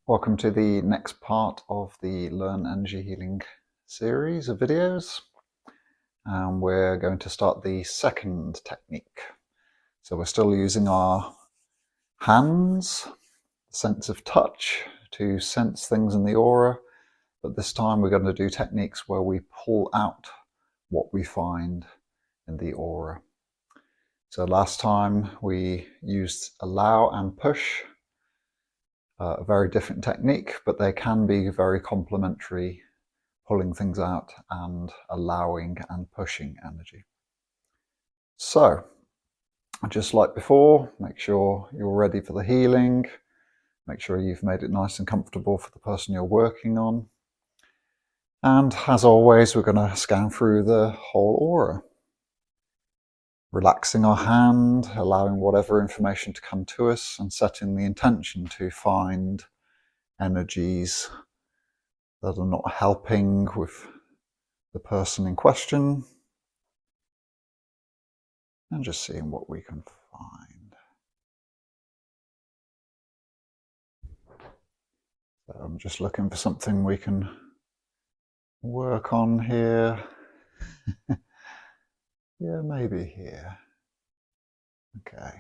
Welcome to the next part of the Learn Energy Healing series of videos. And we're going to start the second technique. So we're still using our hands, sense of touch, to sense things in the aura, but this time we're going to do techniques where we pull out what we find in the aura. So last time we used allow and push. A very different technique, but they can be very complementary, pulling things out and allowing and pushing energy. So, just like before, make sure you're ready for the healing. Make sure you've made it nice and comfortable for the person you're working on. And as always, we're going to scan through the whole aura. Relaxing our hand, allowing whatever information to come to us, and setting the intention to find energies that are not helping with the person in question, and just seeing what we can find. So I'm just looking for something we can work on here. Yeah, maybe here. Okay.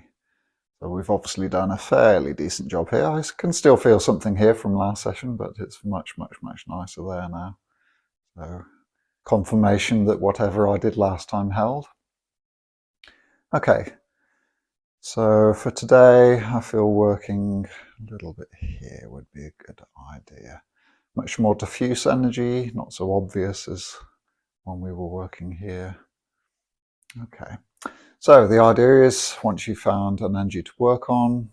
So we've obviously done a fairly decent job here. I can still feel something here from last session, but it's much nicer there now. So confirmation that whatever I did last time held. Okay. So for today, I feel working a little bit here would be a good idea. Much more diffuse energy, not so obvious as when we were working here. Okay, so the idea is once you've found an energy to work on,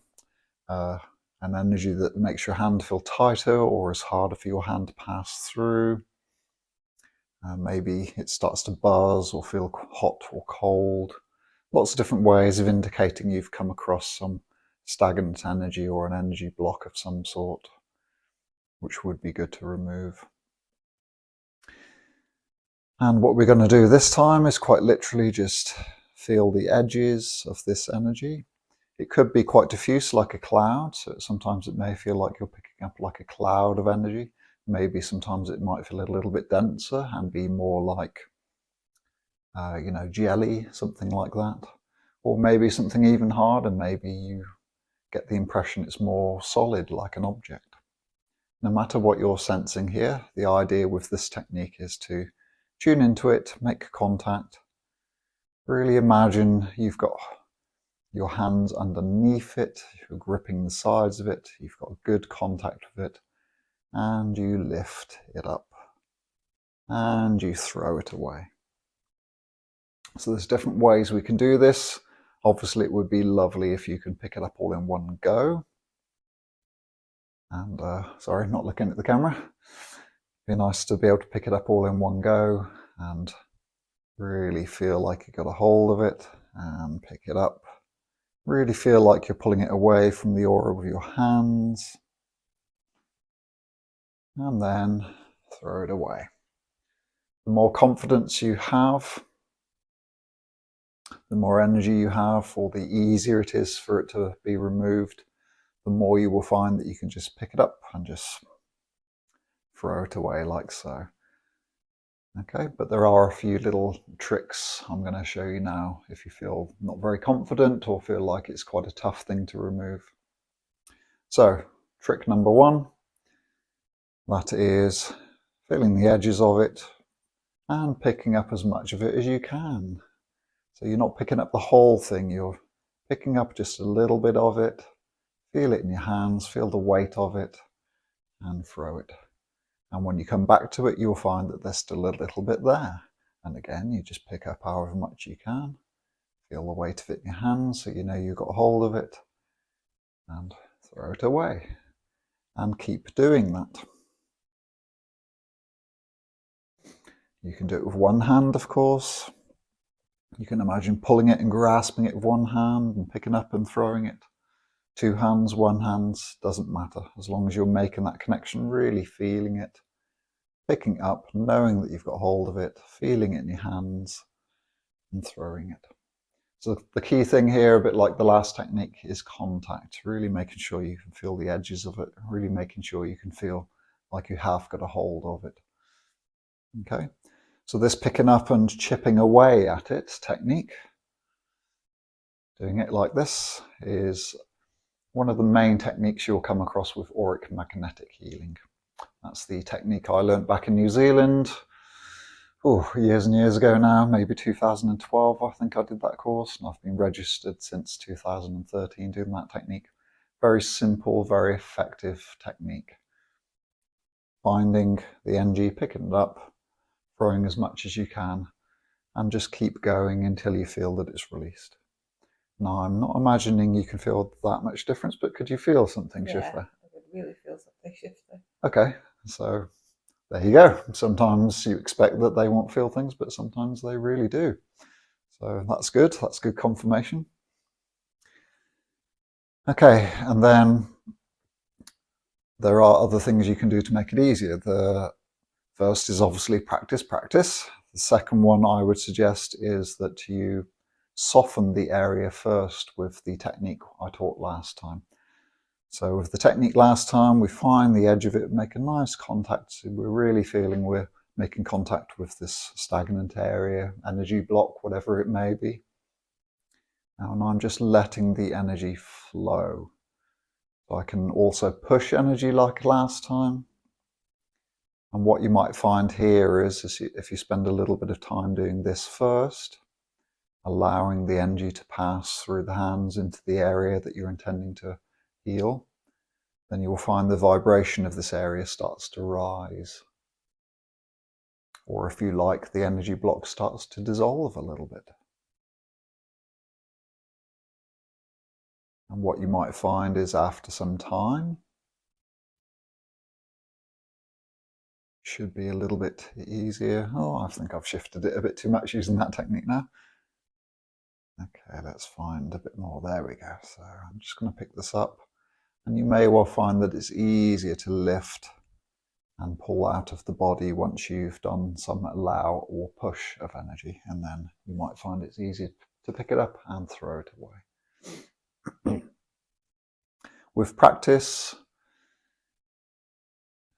an energy that makes your hand feel tighter or is harder for your hand to pass through, maybe it starts to buzz or feel hot or cold. Lots of different ways of indicating you've come across some stagnant energy or an energy block of some sort, which would be good to remove. And what we're going to do this time is quite literally just feel the edges of this energy. It could be quite diffuse, like a cloud, so sometimes it may feel like you're picking up like a cloud of energy. Maybe sometimes it might feel a little bit denser and be more like, jelly, something like that. Or maybe something even harder, maybe you get the impression it's more solid, like an object. No matter what you're sensing here, the idea with this technique is to tune into it, make contact. Really imagine you've got your hands underneath it, you're gripping the sides of it, you've got good contact with it, and you lift it up and you throw it away. So there's different ways we can do this. Obviously it would be lovely if you can pick it up all in one go. And sorry, not looking at the camera. It'd be nice to be able to pick it up all in one go and really feel like you got a hold of it and pick it up. Really feel like you're pulling it away from the aura with your hands. And then throw it away. The more confidence you have, the more energy you have, or the easier it is for it to be removed, the more you will find that you can just pick it up and just throw it away like so. Okay, but there are a few little tricks I'm going to show you now if you feel not very confident or feel like it's quite a tough thing to remove. So, trick number one, that is feeling the edges of it and picking up as much of it as you can. So you're not picking up the whole thing, you're picking up just a little bit of it, feel it in your hands, feel the weight of it, and throw it. And when you come back to it, you'll find that there's still a little bit there. And again, you just pick up however much you can. Feel the weight of it in your hands so you know you've got hold of it. And throw it away. And keep doing that. You can do it with one hand, of course. You can imagine pulling it and grasping it with one hand and picking up and throwing it. Two hands, one hand, doesn't matter. As long as you're making that connection, really feeling it. Picking up, knowing that you've got hold of it, feeling it in your hands, and throwing it. So the key thing here, a bit like the last technique, is contact. Really making sure you can feel the edges of it, really making sure you can feel like you have got a hold of it. Okay, so this picking up and chipping away at it technique, doing it like this, is one of the main techniques you'll come across with auric-magnetic healing. That's the technique I learned back in New Zealand, years and years ago now, maybe 2012 I think I did that course, and I've been registered since 2013 doing that technique. Very simple, very effective technique. Finding the energy, picking it up, throwing as much as you can, and just keep going until you feel that it's released. Now, I'm not imagining you can feel that much difference, but could you feel something shift there? I could really feel something shift there. Okay, so there you go. Sometimes you expect that they won't feel things, but sometimes they really do. So that's good. That's good confirmation. Okay, and then there are other things you can do to make it easier. The first is obviously practice. The second one I would suggest is that you soften the area first with the technique I taught last time. So with the technique last time, we find the edge of it, make a nice contact. So we're really feeling we're making contact with this stagnant area, energy block, whatever it may be. Now, and I'm just letting the energy flow. So I can also push energy like last time. And what you might find here is if you spend a little bit of time doing this first, allowing the energy to pass through the hands into the area that you're intending to heal, then you will find the vibration of this area starts to rise. Or if you like, the energy block starts to dissolve a little bit. And what you might find is after some time, should be a little bit easier. Oh, I think I've shifted it a bit too much using that technique now. Okay, let's find a bit more. There we go. So I'm just going to pick this up. And you may well find that it's easier to lift and pull out of the body once you've done some allow or push of energy. And then you might find it's easier to pick it up and throw it away. With practice,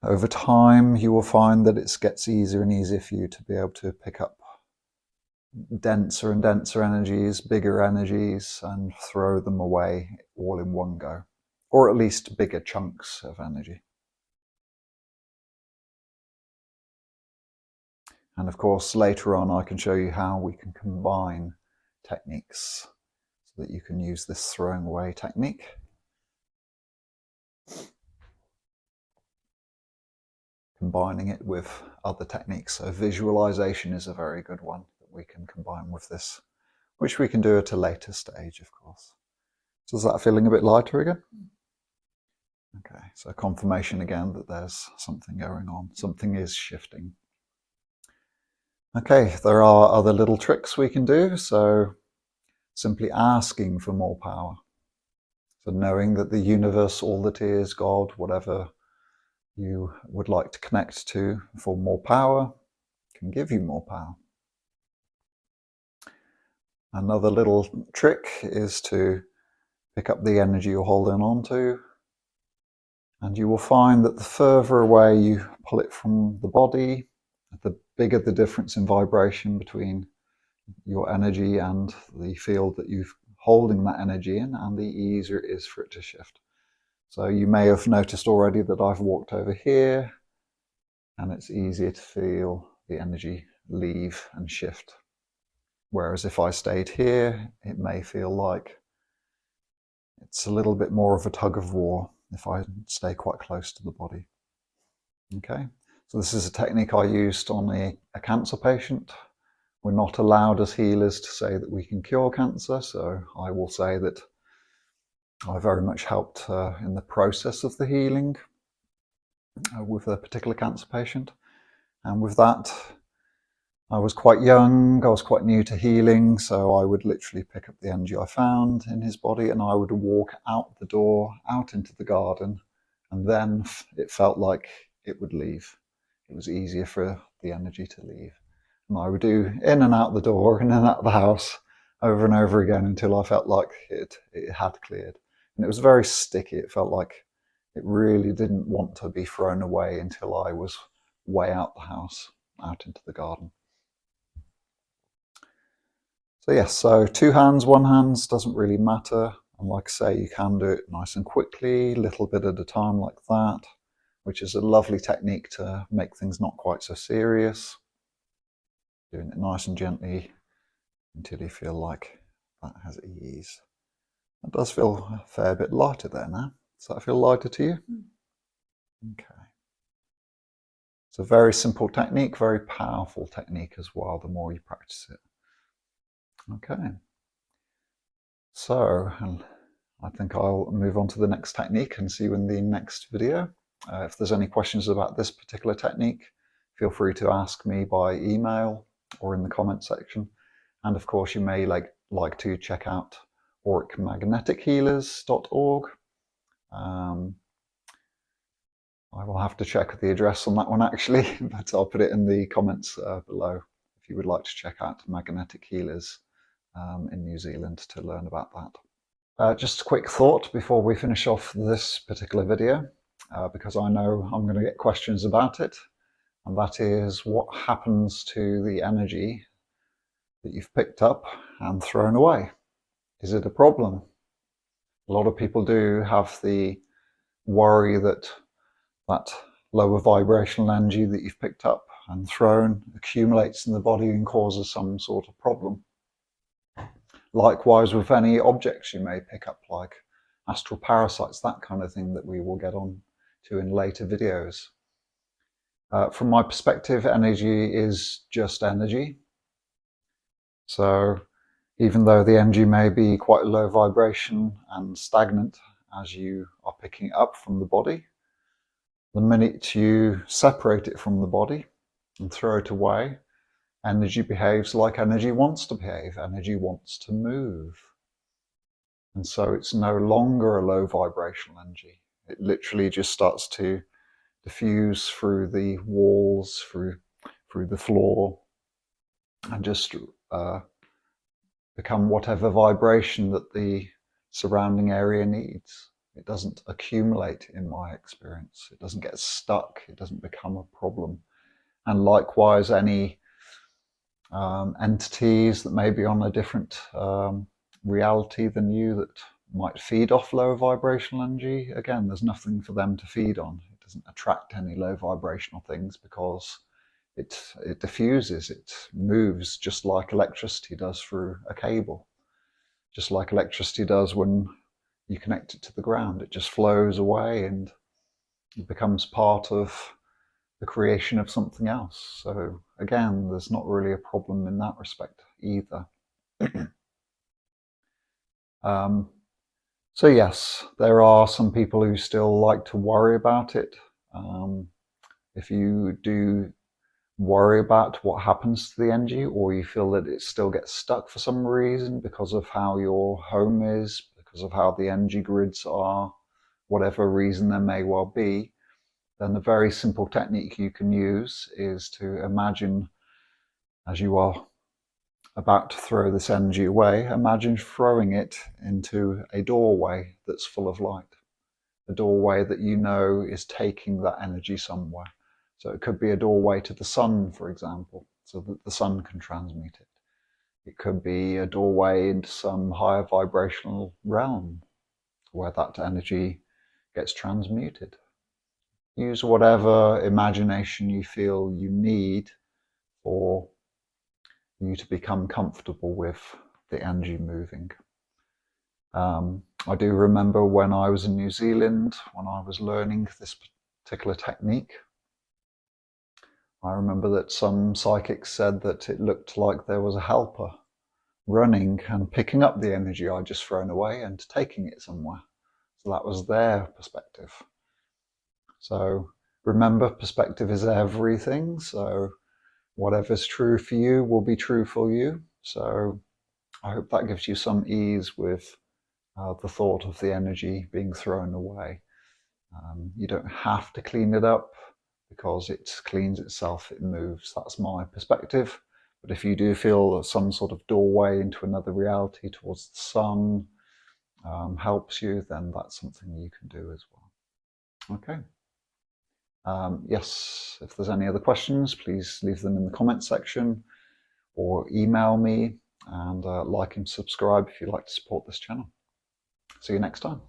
over time, you will find that it gets easier and easier for you to be able to pick up denser and denser energies, bigger energies, and throw them away all in one go, or at least bigger chunks of energy. And of course, later on, I can show you how we can combine techniques so that you can use this throwing away technique. Combining it with other techniques. So visualization is a very good one that we can combine with this, which we can do at a later stage, of course. So is that feeling a bit lighter again? Okay, so confirmation again that there's something going on, something is shifting. Okay, there are other little tricks we can do. So simply asking for more power. So knowing that the universe, all that is, God, whatever you would like to connect to for more power, can give you more power. Another little trick is to pick up the energy you're holding on to, and you will find that the further away you pull it from the body, the bigger the difference in vibration between your energy and the field that you're holding that energy in, and the easier it is for it to shift. So you may have noticed already that I've walked over here, and it's easier to feel the energy leave and shift. Whereas if I stayed here, it may feel like it's a little bit more of a tug of war if I stay quite close to the body. Okay, so this is a technique I used on a cancer patient. We're not allowed as healers to say that we can cure cancer, so I will say that I very much helped in the process of the healing with a particular cancer patient. And with that, I was quite young, I was quite new to healing, so I would literally pick up the energy I found in his body and I would walk out the door, out into the garden, and then it felt like it would leave. It was easier for the energy to leave. And I would do in and out the door, in and out the house, over and over again until I felt like it had cleared. And it was very sticky. It felt like it really didn't want to be thrown away until I was way out the house, out into the garden. So yes, so 2 hands, 1 hand doesn't really matter. And like I say, you can do it nice and quickly, little bit at a time like that, which is a lovely technique to make things not quite so serious. Doing it nice and gently until you feel like that has ease. It does feel a fair bit lighter there now. Does that feel lighter to you? Okay. It's a very simple technique, very powerful technique as well, the more you practice it. Okay. So, I think I'll move on to the next technique and see you in the next video. If there's any questions about this particular technique, feel free to ask me by email or in the comment section. And of course, you may like to check out auric-magnetic-healers.org. I will have to check the address on that one actually, but I'll put it in the comments below if you would like to check out magnetic healers in New Zealand to learn about that. Just a quick thought before we finish off this particular video, because I know I'm going to get questions about it, and that is what happens to the energy that you've picked up and thrown away? Is it a problem? A lot of people do have the worry that that lower vibrational energy that you've picked up and thrown accumulates in the body and causes some sort of problem. Likewise with any objects you may pick up, like astral parasites, that kind of thing that we will get on to in later videos. From my perspective, energy is just energy. So even though the energy may be quite low vibration and stagnant as you are picking it up from the body, the minute you separate it from the body and throw it away, energy behaves like energy wants to behave. Energy wants to move. And so it's no longer a low vibrational energy. It literally just starts to diffuse through the walls, through the floor, and just become whatever vibration that the surrounding area needs. It doesn't accumulate in my experience. It doesn't get stuck. It doesn't become a problem. And likewise, any entities that may be on a different reality than you that might feed off lower vibrational energy, again, there's nothing for them to feed on. It doesn't attract any low vibrational things because it diffuses, it moves just like electricity does through a cable. Just like electricity does when you connect it to the ground. It just flows away and it becomes part of the creation of something else. So again, there's not really a problem in that respect either. So yes, there are some people who still like to worry about it. If you do worry about what happens to the energy, or you feel that it still gets stuck for some reason because of how your home is, because of how the energy grids are, whatever reason there may well be, then a very simple technique you can use is to imagine, as you are about to throw this energy away, imagine throwing it into a doorway that's full of light. A doorway that you know is taking that energy somewhere. So it could be a doorway to the sun, for example, so that the sun can transmute it. It could be a doorway into some higher vibrational realm where that energy gets transmuted. Use whatever imagination you feel you need for you to become comfortable with the energy moving. I do remember when I was in New Zealand, when I was learning this particular technique, I remember that some psychics said that it looked like there was a helper running and picking up the energy I'd just thrown away and taking it somewhere. So that was their perspective. So remember, perspective is everything. So whatever's true for you will be true for you. So I hope that gives you some ease with the thought of the energy being thrown away. You don't have to clean it up because it cleans itself, it moves. That's my perspective. But if you do feel that some sort of doorway into another reality towards the sun helps you, then that's something you can do as well. Okay. Yes, if there's any other questions, please leave them in the comment section or email me, and like and subscribe if you'd like to support this channel. See you next time.